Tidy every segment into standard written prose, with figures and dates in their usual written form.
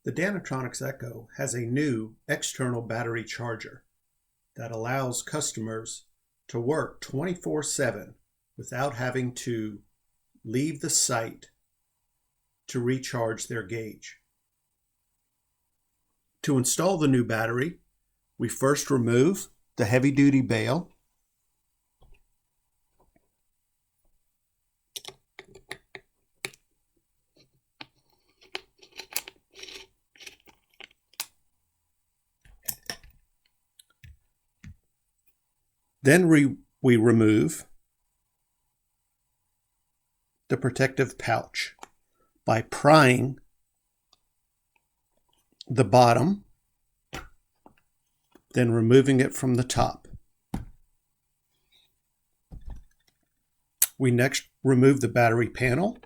The Danatronics ECHO has a new external battery charger that allows customers to work 24/7 without having to leave the site to recharge their Gage. To install the new battery, we first remove the heavy-duty bail. Then we remove the protective pouch by prying the bottom, then removing it from the top. We next remove the battery panel.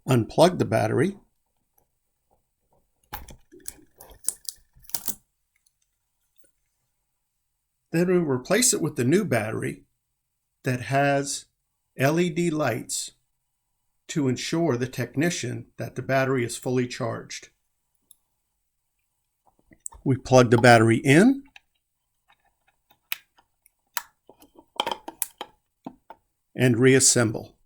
Unplug the battery. Then we replace it with the new battery that has LED lights to ensure the technician that the battery is fully charged. We plug the battery in and reassemble.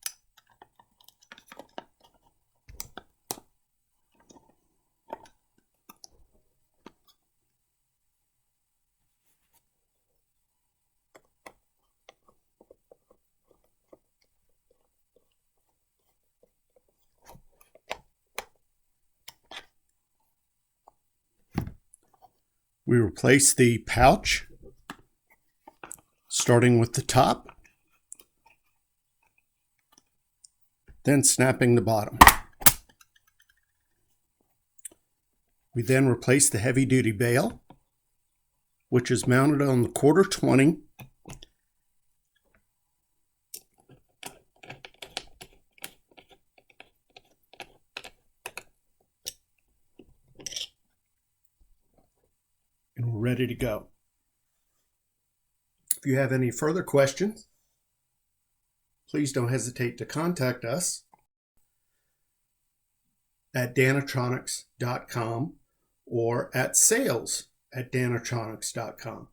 We replace the pouch, starting with the top, then snapping the bottom. We then replace the heavy-duty bail, which is mounted on the 1/4-20 and we're ready to go. If you have any further questions, please don't hesitate to contact us at Danatronics.com or at sales@Danatronics.com.